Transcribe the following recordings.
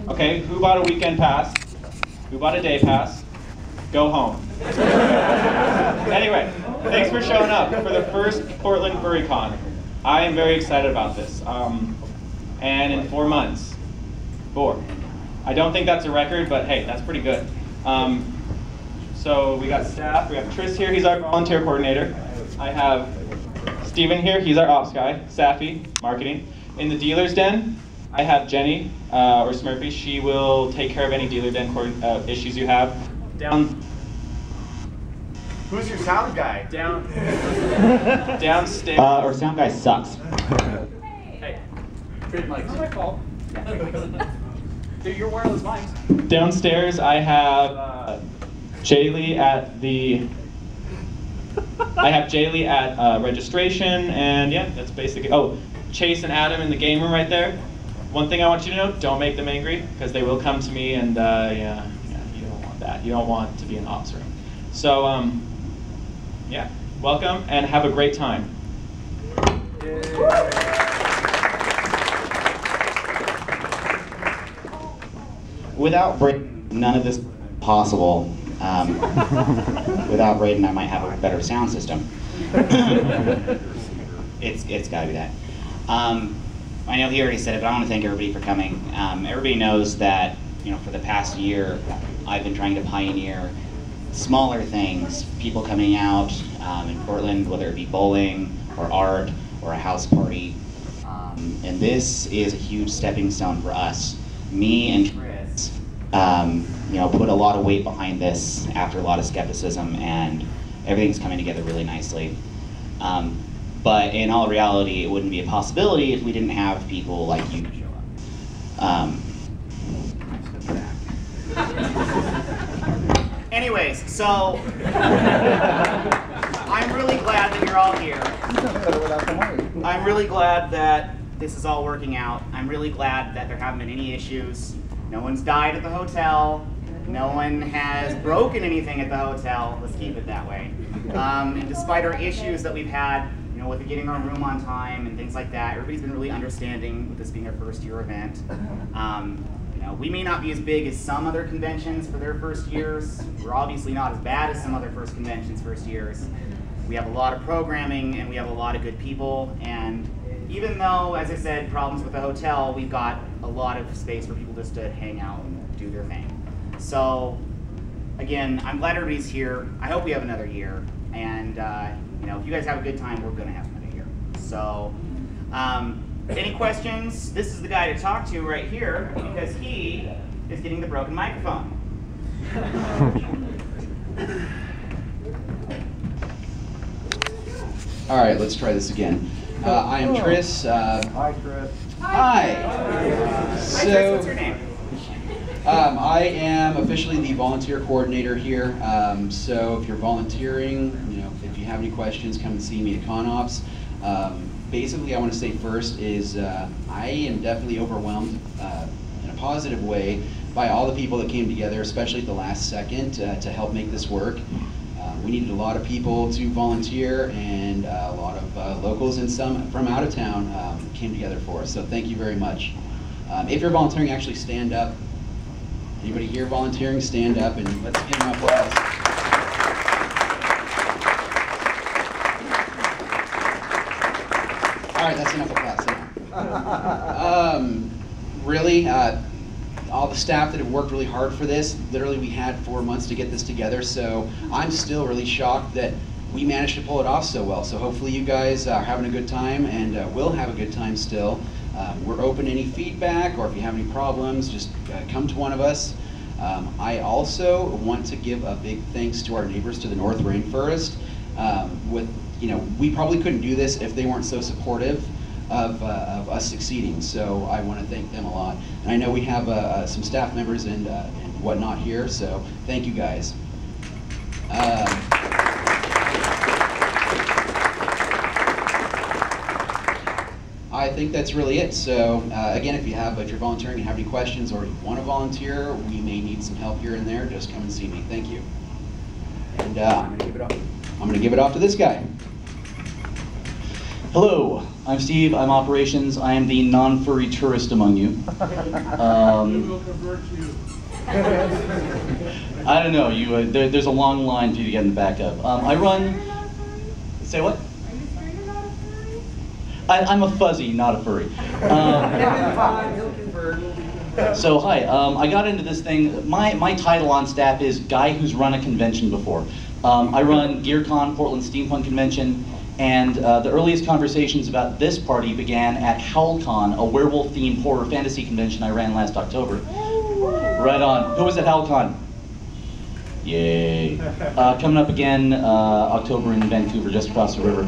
Okay, who bought a weekend pass? Who bought a day pass? Go home. Anyway, thanks for showing up for the first Portland Furry Con. I am very excited about this. And in 4 months, 4. I don't think that's a record, but hey, that's pretty good. So we got staff. We have Tris here, he's our volunteer coordinator. I have Steven here, he's our ops guy. Safi, marketing. In the dealer's den, I have Jenny, or Smurfy. She will take care of any dealer den issues you have. Who's your sound guy? Downstairs. Our sound guy sucks. Hey, Trade mics. It's not my fault. They're your wireless mics. Downstairs, I have Jaylee at the. I have Jaylee at registration, and yeah, that's basically. Oh, Chase and Adam in the game room right there. One thing I want you to know: don't make them angry, because they will come to me, and yeah, you don't want that. You don't want to be in ops room. So yeah, welcome and have a great time. Without Braden, none of this possible. Without Braden, I might have a better sound system. It's got to be that. I know he already said it, but I want to thank everybody for coming. Everybody knows that, you know, for the past year, I've been trying to pioneer smaller things, people coming out in Portland, whether it be bowling or art or a house party. And this is a huge stepping stone for us. Me and Tris, you know, put a lot of weight behind this after a lot of skepticism, and everything's coming together really nicely. But in all reality, it wouldn't be a possibility if we didn't have people like you to show up. Anyways, so I'm really glad that you're all here. I'm really glad that this is all working out. I'm really glad that there haven't been any issues. No one's died at the hotel. No one has broken anything at the hotel. Let's keep it that way. And despite our issues that we've had, you know, with getting our room on time and things like that, everybody's been really understanding with this being our first year event. You know, we may not be as big as some other conventions for their first years. We're obviously not as bad as some other conventions first years. We have a lot of programming and we have a lot of good people. And even though, as I said, problems with the hotel, we've got a lot of space for people just to hang out and do their thing. So, again, I'm glad everybody's here. I hope we have another year. And, you know, if you guys have a good time, we're going to have another year. So, any questions? This is the guy to talk to right here because he is getting the broken microphone. All right, let's try this again. I am Tris. Hi, Chris. Hi. Hi, Tris. What's your name? I am officially the volunteer coordinator here. So if you're volunteering, you know, if you have any questions, come and see me at ConOps. Basically, I want to say first is I am definitely overwhelmed in a positive way by all the people that came together, especially at the last second, to help make this work. We needed a lot of people to volunteer, and a lot of locals and some from out of town came together for us. So thank you very much. If you're volunteering, actually stand up. Anybody here volunteering, stand up, and let's give them applause. All right, that's enough applause. Really, all the staff that have worked really hard for this, literally we had 4 months to get this together, so I'm still really shocked that we managed to pull it off so well. So hopefully you guys are having a good time, and will have a good time still. We're open to any feedback, or if you have any problems, just come to one of us. I also want to give a big thanks to our neighbors to the north, Rainforest. We probably couldn't do this if they weren't so supportive of us succeeding. So I want to thank them a lot. And I know we have some staff members and whatnot here, so thank you guys. I think that's really it. So again, if you're volunteering and have any questions or you want to volunteer, we may need some help here and there. Just come and see me. Thank you. And I'm going to give it off to this guy. Hello, I'm Steve, I'm operations, I am the non-furry tourist among you. I don't know, there's a long line for you to get in the back of. I run, say what? I'm a fuzzy, not a furry. So hi, I got into this thing, my title on staff is guy who's run a convention before. I run GearCon, Portland Steampunk Convention, and the earliest conversations about this party began at HowlCon, a werewolf-themed horror fantasy convention I ran last October. Right on. Who was at HowlCon? Yay. Coming up again October in Vancouver, just across the river.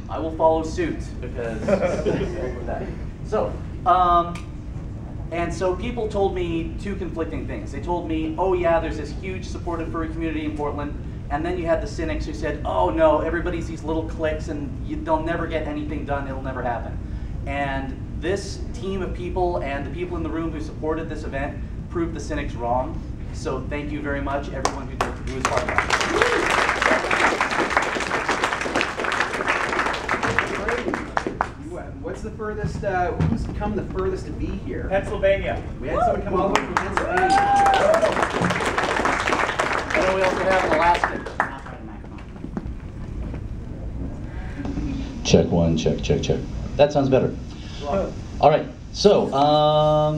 I will follow suit because of that. So, and so people told me two conflicting things. They told me, oh yeah, there's this huge supportive furry community in Portland, and then you had the cynics who said, oh no, everybody's these little cliques and they'll never get anything done, it'll never happen. And this team of people and the people in the room who supported this event proved the cynics wrong. So thank you very much, everyone who was part of that. What's the furthest, who's come the furthest to be here? Pennsylvania. We had someone come all the way from Pennsylvania. And then we also have Alaska. Check one, check. That sounds better. All right, so,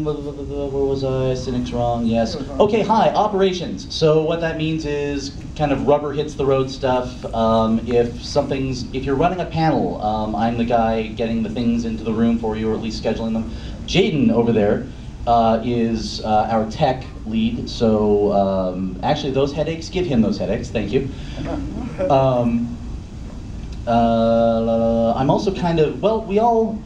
where was I? Cynics wrong, yes. Okay, hi, operations. So what that means is kind of rubber hits the road stuff. If you're running a panel, I'm the guy getting the things into the room for you, or at least scheduling them. Jaden over there is our tech lead, so actually those headaches, give him those headaches, thank you. I'm also kind of, well,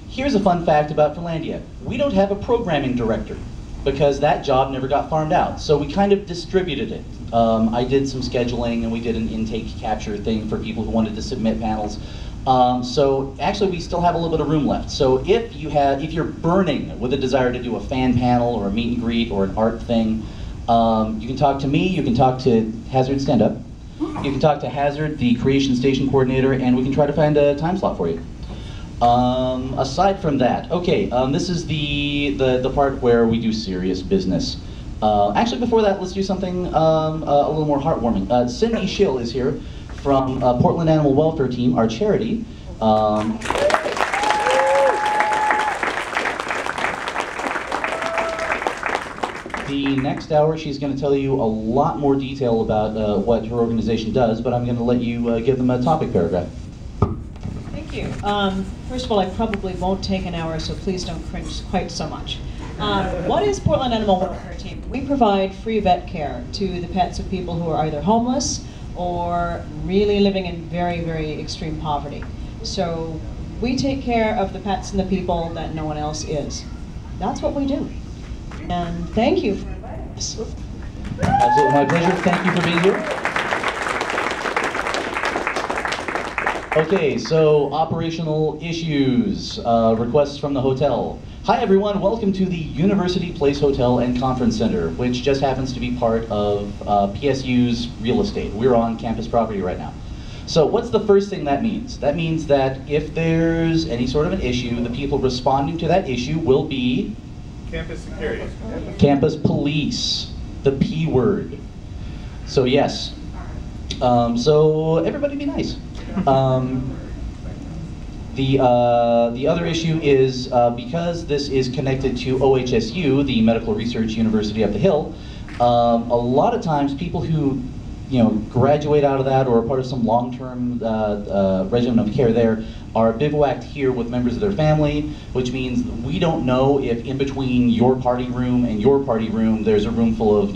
here's a fun fact about Furlandia. We don't have a programming director because that job never got farmed out. So we kind of distributed it. I did some scheduling and we did an intake capture thing for people who wanted to submit panels. So actually we still have a little bit of room left. So if you're burning with a desire to do a fan panel or a meet and greet or an art thing, you can talk to me, you can talk to Hazard, stand up. You can talk to Hazard, the creation station coordinator, and we can try to find a time slot for you. Aside from that, okay, this is the part where we do serious business. Actually, before that, let's do something a little more heartwarming. Cindy Schill is here from Portland Animal Welfare Team, our charity. The next hour, she's going to tell you a lot more detail about what her organization does, but I'm going to let you give them a topic paragraph. Thank you. First of all, I probably won't take an hour, so please don't cringe quite so much. What is Portland Animal Welfare Team? We provide free vet care to the pets of people who are either homeless or really living in very, very extreme poverty. So we take care of the pets and the people that no one else is. That's what we do. And thank you for inviting us. Absolutely, my pleasure. Thank you for being here. Okay, so operational issues, requests from the hotel. Hi everyone, welcome to the University Place Hotel and Conference Center, which just happens to be part of PSU's real estate. We're on campus property right now. So what's the first thing that means? That means that if there's any sort of an issue, the people responding to that issue will be Campus security. Campus police, the P word. So yes, so everybody be nice. The other issue is because this is connected to OHSU, the Medical Research University up the hill, a lot of times people who graduate out of that or are part of some long-term regimen of care there are bivouacked here with members of their family, which means we don't know if in between your party room and your party room there's a room full of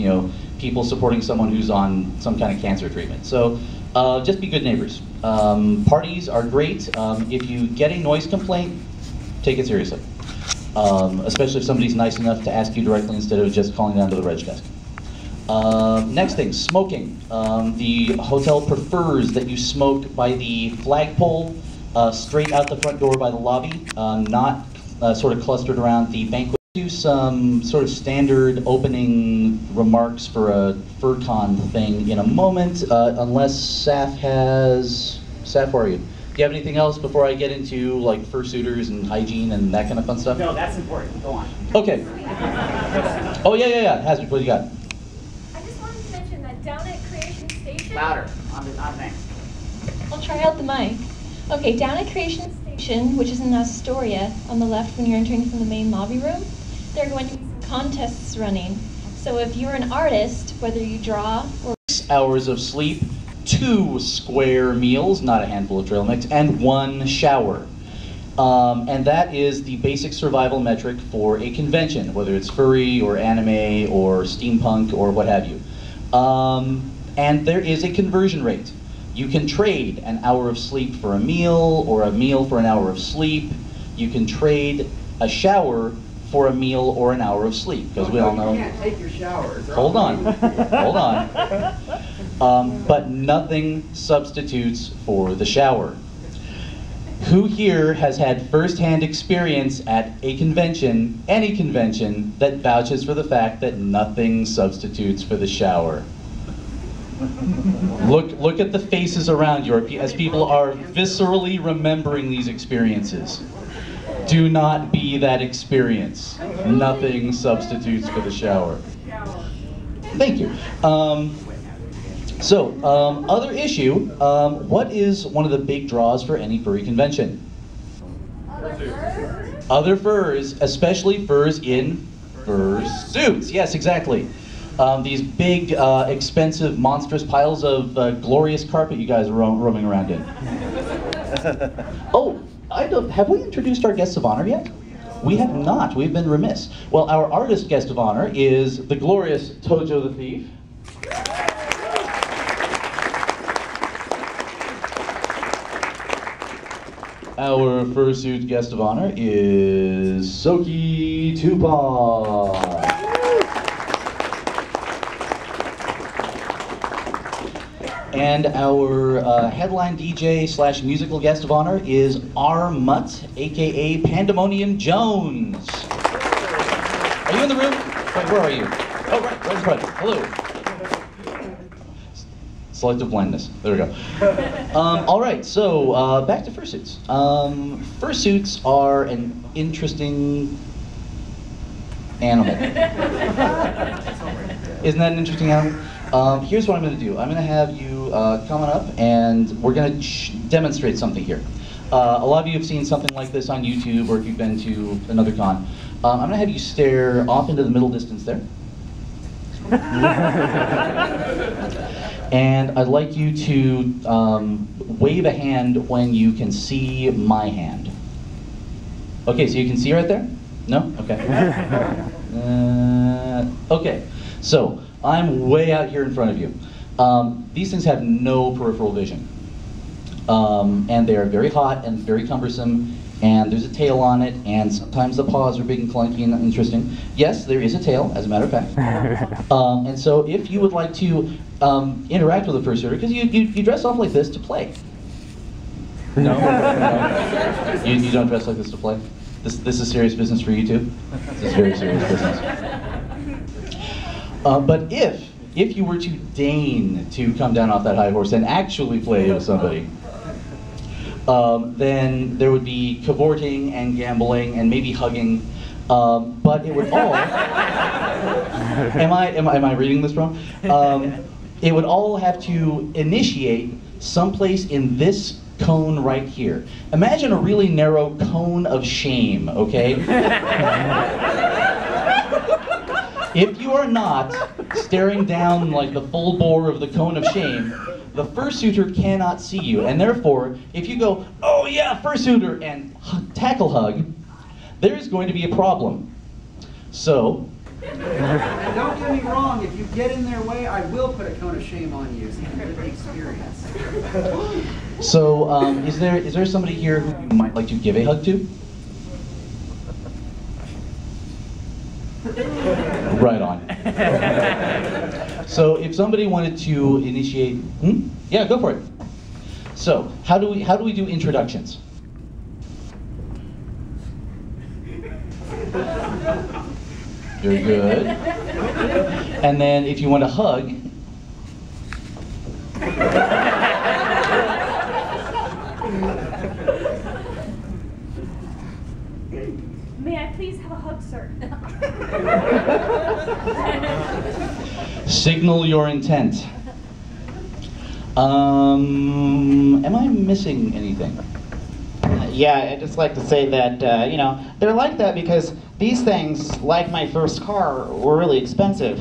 people supporting someone who's on some kind of cancer treatment. So just be good neighbors. Parties are great. If you get a noise complaint, take it seriously. Especially if somebody's nice enough to ask you directly instead of just calling down to the reg desk. Next thing, smoking. The hotel prefers that you smoke by the flagpole, straight out the front door by the lobby, not sort of clustered around the banquet. Do some sort of standard opening remarks for a FurCon thing in a moment, unless Saf has Seth, how are you? Do you have anything else before I get into like fursuiters and hygiene and that kind of fun stuff? No, that's important. Go on. Okay. Oh yeah. Hazard, what do you got? I just wanted to mention that down at Creation Station. Louder. On thing. I'll try out the mic. Okay, down at Creation Station, which is in Astoria, on the left when you're entering from the main lobby room, there are going to be some contests running. So if you're an artist, whether you draw or 6 hours of sleep, 2 square meals, not a handful of trail mix, and 1 shower. And that is the basic survival metric for a convention, whether it's furry or anime or steampunk or what have you. And there is a conversion rate. You can trade an hour of sleep for a meal or a meal for an hour of sleep. You can trade a shower for a meal or an hour of sleep, because we all know. You can't take your showers. Hold on, hold on. But nothing substitutes for the shower. Who here has had first-hand experience at a convention, any convention, that vouches for the fact that nothing substitutes for the shower? Look at the faces around you as people are viscerally remembering these experiences. Do not be that experience. Nothing substitutes for the shower. Thank you. Other issue, what is one of the big draws for any furry convention? Other furs, especially furs in fursuits. Yes, exactly. These big, expensive, monstrous piles of glorious carpet you guys are roaming around in. Oh, have we introduced our guests of honor yet? We have not. We've been remiss. Well, our artist guest of honor is the glorious Tojo the Thief. Our fursuit guest of honor is Soki Tupac. And our headline DJ / musical guest of honor is R. Mutt, aka Pandemonium Jones. Are you in the room? Where are you? Oh, right in front. Hello. Selective blindness. There we go. All right, so back to fursuits. Fursuits are an interesting animal. Isn't that an interesting animal? Here's what I'm going to do. I'm going to have you come on up, and we're going to demonstrate something here. A lot of you have seen something like this on YouTube, or if you've been to another con. I'm going to have you stare off into the middle distance there. And I'd like you to wave a hand when you can see my hand. Okay, so you can see right there? No? Okay. Okay, so I'm way out here in front of you. These things have no peripheral vision. And they are very hot and very cumbersome, and there's a tail on it, and sometimes the paws are big and clunky and interesting. Yes, there is a tail, as a matter of fact. And so if you would like to interact with a fursuiter, because you dress off like this to play. No? No? You don't dress like this to play? This is serious business for you too? This is very serious business. But if you were to deign to come down off that high horse and actually play with somebody, then there would be cavorting and gambling and maybe hugging, but it would all. Am I reading this wrong? It would all have to initiate someplace in this cone right here. Imagine a really narrow cone of shame, okay? If you are not staring down like the full bore of the cone of shame, the fursuiter cannot see you, and therefore, if you go, oh yeah, fursuiter, and tackle hug, there is going to be a problem. So, don't get me wrong, if you get in their way, I will put a cone of shame on you, so you can live the experience. So, is there somebody here who you might like to give a hug to? Right on. So if somebody wanted to initiate, yeah, go for it. So how do we do introductions? Very good. And then if you want to hug, sir. Signal your intent. Am I missing anything? Yeah, I'd just like to say that, you know, they're like that because these things, like my first car, were really expensive.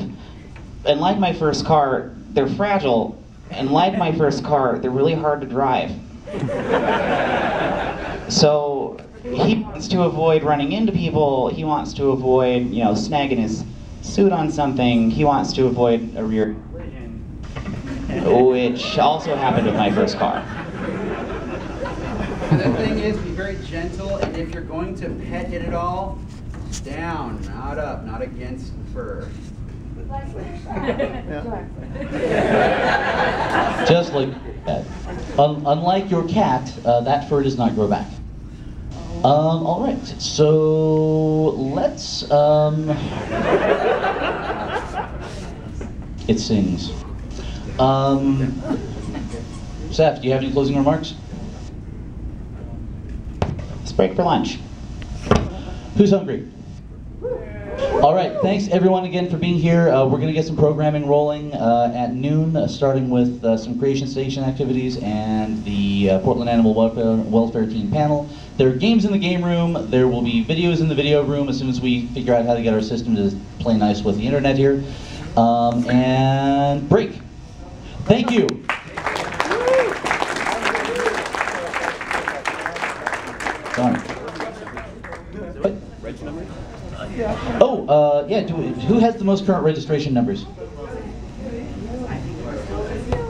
And like my first car, they're fragile. And like my first car, they're really hard to drive. So he wants to avoid running into people. He wants to avoid, you know, snagging his suit on something. He wants to avoid a rear collision, which also happened with my first car. The thing is, be very gentle, and if you're going to pet it at all, down, not up, not against the fur. Just like that. Unlike your cat, that fur does not grow back. All right, so let's. It sings. Seth, do you have any closing remarks? Let's break for lunch. Who's hungry? All right, thanks everyone again for being here. We're going to get some programming rolling at noon, starting with some Creation Station activities and the Portland Animal Welfare Team panel. There are games in the game room. There will be videos in the video room as soon as we figure out how to get our system to play nice with the internet here. And break. Thank you. Darn. What? Oh, yeah, who has the most current registration numbers?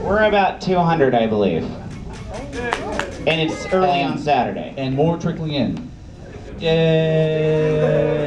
We're about 200, I believe. And it's early on Saturday. And more trickling in. Yay!